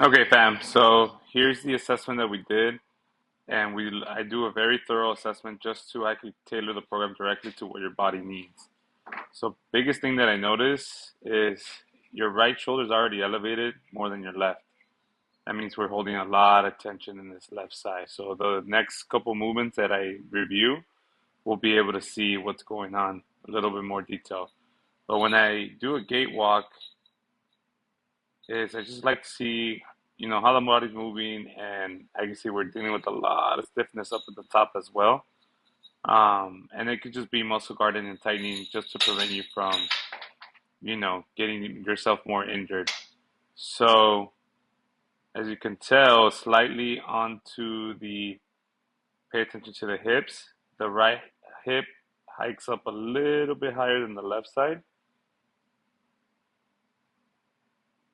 Okay, fam. So here's the assessment that we did, and I do a very thorough assessment just so I could tailor the program directly to what your body needs. So biggest thing that I notice is your right shoulder is already elevated more than your left. That means we're holding a lot of tension in this left side. So the next couple movements that I review, we'll be able to see what's going on a little bit more detail. But when I do a gait walk, is I just like to see, how the body's moving, and I can see we're dealing with a lot of stiffness up at the top as well. And it could just be muscle guarding and tightening just to prevent you from, getting yourself more injured. So, as you can tell, slightly onto pay attention to the hips. The right hip hikes up a little bit higher than the left side,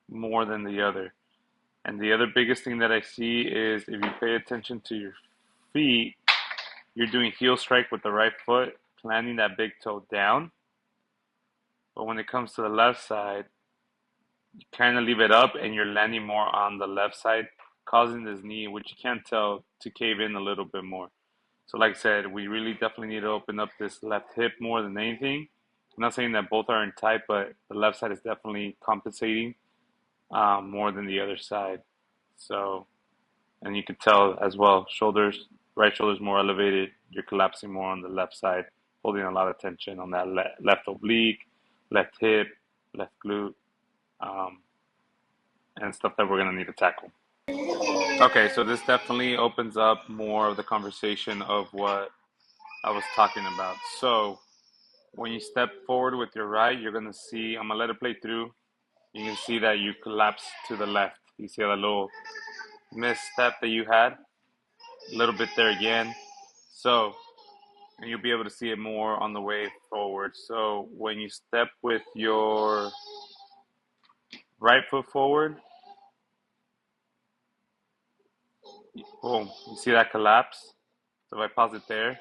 more than the other. And the other biggest thing that I see is if you pay attention to your feet, you're doing heel strike with the right foot, planting that big toe down. But when it comes to the left side, you kind of leave it up and you're landing more on the left side, causing this knee, which you can't tell, to cave in a little bit more. So, like I said, we really definitely need to open up this left hip more than anything. I'm not saying that both aren't tight, but the left side is definitely compensating more than the other side. So, and you can tell as well, right shoulder's more elevated. You're collapsing more on the left side, holding a lot of tension on that left oblique, left hip, left glute, um, and stuff that we're gonna need to tackle. Okay, so this definitely opens up more of the conversation of what I was talking about. So when you step forward with your right, you're gonna see. I'm gonna let it play through. You can see that you collapse to the left. You see that little misstep that you had, a little bit there again. So and you'll be able to see it more on the way forward. So when you step with your right foot forward, boom, you see that collapse. So if I pause it there,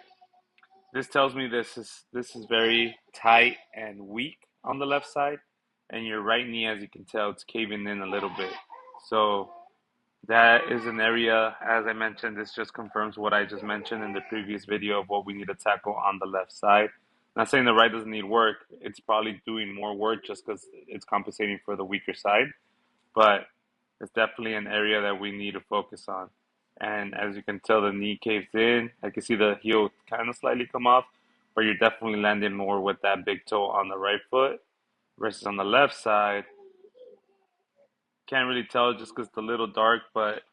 this tells me this is very tight and weak on the left side, and your right knee, as you can tell, it's caving in a little bit. So that is an area, as I mentioned, this just confirms what I just mentioned in the previous video of what we need to tackle on the left side. Not saying the right doesn't need work, it's probably doing more work just because it's compensating for the weaker side, but it's definitely an area that we need to focus on. And as you can tell, the knee caves in. I can see the heel kind of slightly come off, but you're definitely landing more with that big toe on the right foot versus on the left side. Can't really tell just because it's a little dark, but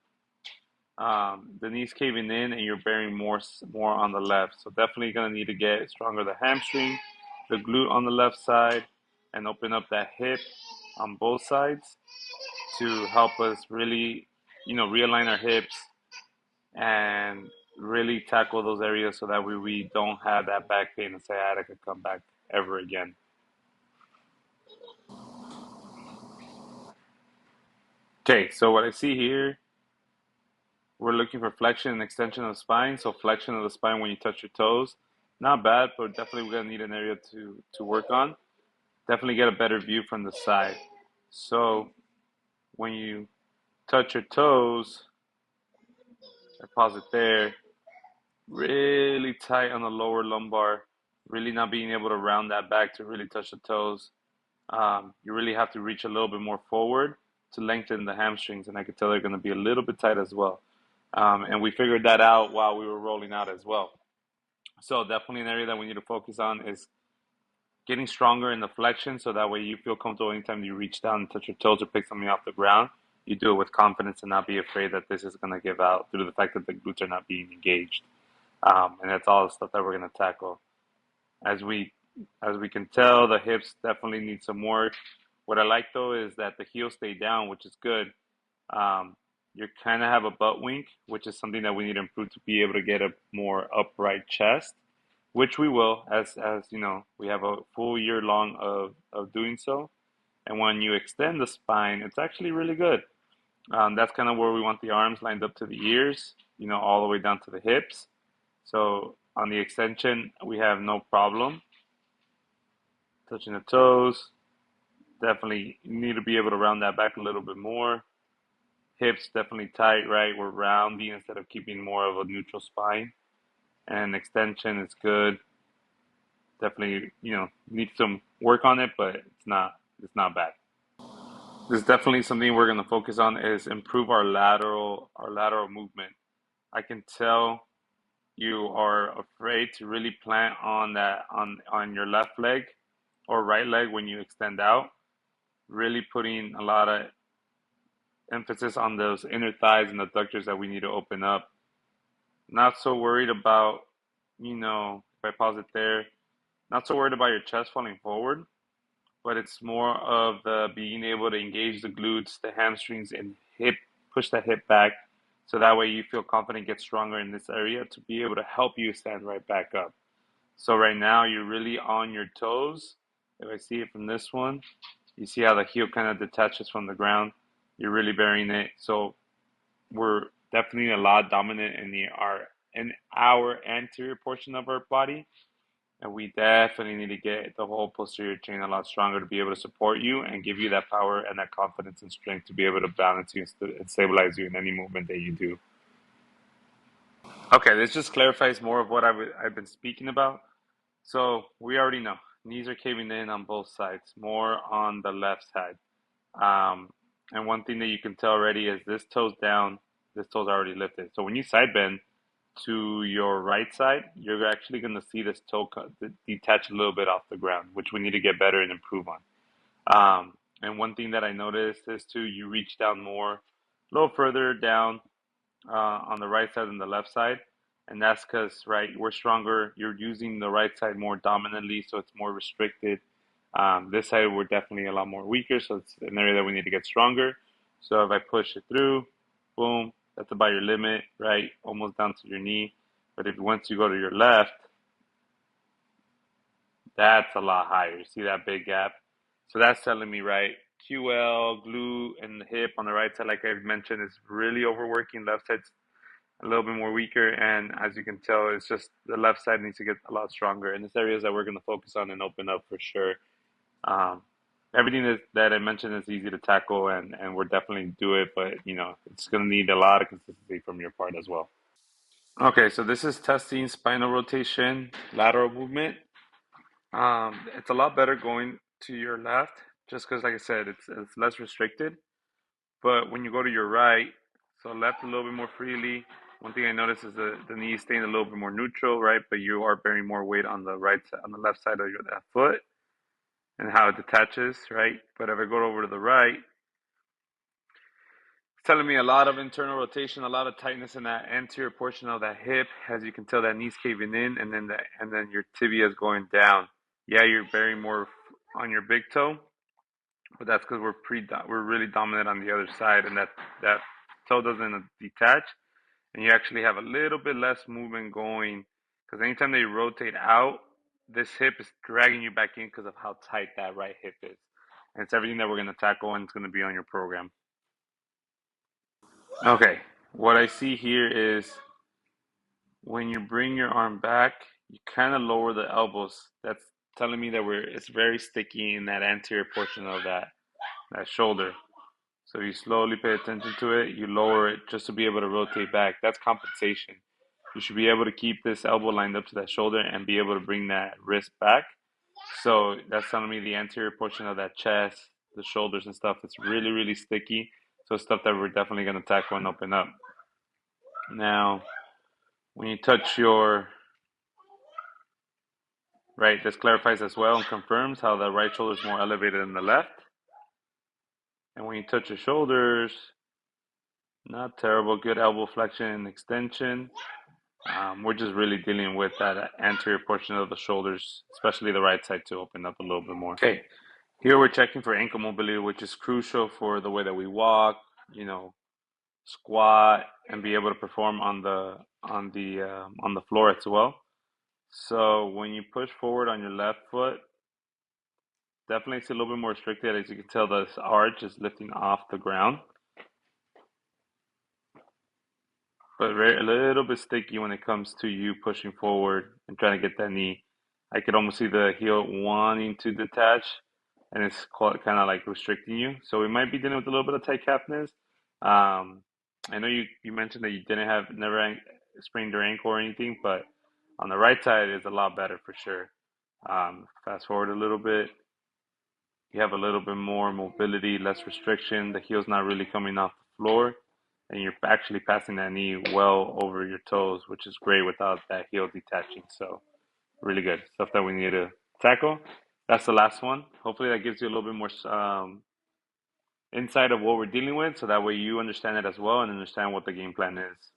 the knees caving in and you're bearing more on the left. So definitely gonna need to get stronger the hamstring, the glute on the left side, and open up that hip on both sides to help us really, realign our hips and really tackle those areas so that we don't have that back pain and sciatica come back ever again. Okay, so what I see here, we're looking for flexion and extension of the spine. So flexion of the spine when you touch your toes, not bad, but definitely we're gonna need an area to work on. Definitely get a better view from the side. So when you touch your toes, I pause it there, really tight on the lower lumbar, really not being able to round that back to really touch the toes. You really have to reach a little bit more forward to lengthen the hamstrings, and I could tell they're going to be a little bit tight as well. And we figured that out while we were rolling out as well. So definitely an area that we need to focus on is getting stronger in the flexion, so that way you feel comfortable anytime you reach down and touch your toes or pick something off the ground. You do it with confidence and not be afraid that this is going to give out due to the fact that the glutes are not being engaged. And that's all the stuff that we're going to tackle. As we as we can tell, the hips definitely need some work. What I like though is that the heels stay down, which is good. Um, you kind of have a butt wink, which is something that we need to improve to be able to get a more upright chest, which we will, as you know, we have a full year long of doing so. And when you extend the spine, it's actually really good. That's kind of where we want the arms lined up to the ears, all the way down to the hips. So on the extension, we have no problem touching the toes. Definitely need to be able to round that back a little bit more. Hips definitely tight, right? We're rounding instead of keeping more of a neutral spine. And extension is good. Definitely, need some work on it, but it's not bad. This is definitely something we're going to focus on is improve our lateral movement. I can tell you are afraid to really plant on that on your left leg or right leg when you extend out, really putting a lot of emphasis on those inner thighs and adductors that we need to open up. Not so worried about, if I pause it there, not so worried about your chest falling forward, but it's more of the being able to engage the glutes, the hamstrings, and push the hip back, so that way you feel confident, get stronger in this area to be able to help you stand right back up. So right now you're really on your toes. If I see it from this one, you see how the heel kind of detaches from the ground. You're really burying it. So we're definitely a lot dominant in our anterior portion of our body, and we definitely need to get the whole posterior chain a lot stronger to be able to support you and give you that power and that confidence and strength to be able to balance you and stabilize you in any movement that you do. Okay, this just clarifies more of what I've been speaking about. So we already know knees are caving in on both sides, more on the left side. Um, and one thing that you can tell already is this toe's already lifted. So when you side bend to your right side, you're actually going to see this toe detach a little bit off the ground, which we need to get better and improve on. And one thing that I noticed is too, you reach down more, a little further down on the right side than the left side. And that's because, right, we're stronger. You're using the right side more dominantly, so it's more restricted. This side, we're definitely a lot more weaker, so it's an area that we need to get stronger. So if I push it through, boom, that's about your limit, right? Almost down to your knee. But if once you go to your left, that's a lot higher. See that big gap? So that's telling me, right, QL, glute, and the hip on the right side, like I've mentioned, is really overworking. Left side's a little bit more weaker, and as you can tell, it's just the left side needs to get a lot stronger. And it's areas that we're going to focus on and open up for sure. Um, everything that I mentioned is easy to tackle, and we're definitely do it, but it's going to need a lot of consistency from your part as well. Okay, so this is testing spinal rotation, lateral movement. It's a lot better going to your left, just because, like I said, it's less restricted. But when you go to your right, so left a little bit more freely. One thing I noticed is the knee staying a little bit more neutral, right? But you are bearing more weight on the right side, on the left side of that foot, and how it detaches, right? But if I go over to the right, it's telling me a lot of internal rotation, a lot of tightness in that anterior portion of that hip. As you can tell, that knee's caving in, and then your tibia is going down. Yeah, you're bearing more on your big toe, but that's because we're really dominant on the other side, and that toe doesn't detach, and you actually have a little bit less movement going. Because anytime that you rotate out, this hip is dragging you back in because of how tight that right hip is, and it's everything that we're going to tackle, and it's going to be on your program. Okay, what I see here is when you bring your arm back, you kind of lower the elbows. That's telling me that it's very sticky in that anterior portion of that shoulder. So you slowly pay attention to it, you lower it just to be able to rotate back. That's compensation. You should be able to keep this elbow lined up to that shoulder and be able to bring that wrist back. So that's telling me the anterior portion of that chest, the shoulders and stuff, it's really, really sticky. So it's stuff that we're definitely going to tackle and open up. Now, when you touch your right, this clarifies as well and confirms how the right shoulder is more elevated than the left. And when you touch your shoulders, not terrible, good elbow flexion and extension. We're just really dealing with that anterior portion of the shoulders, especially the right side, to open up a little bit more. Okay, here we're checking for ankle mobility, which is crucial for the way that we walk, squat, and be able to perform on the floor as well. So when you push forward on your left foot, definitely it's a little bit more restricted. As you can tell, this arch is lifting off the ground, but a little bit sticky when it comes to you pushing forward and trying to get that knee. I could almost see the heel wanting to detach, and it's kind of like restricting you. So we might be dealing with a little bit of tight calfness, I know you mentioned that you didn't have never sprained your ankle or anything, but on the right side is a lot better for sure. Fast forward a little bit, you have a little bit more mobility, less restriction. The heel's not really coming off the floor, and you're actually passing that knee well over your toes, which is great without that heel detaching. So really good stuff that we need to tackle. That's the last one. Hopefully that gives you a little bit more insight of what we're dealing with, so that way you understand it as well and understand what the game plan is.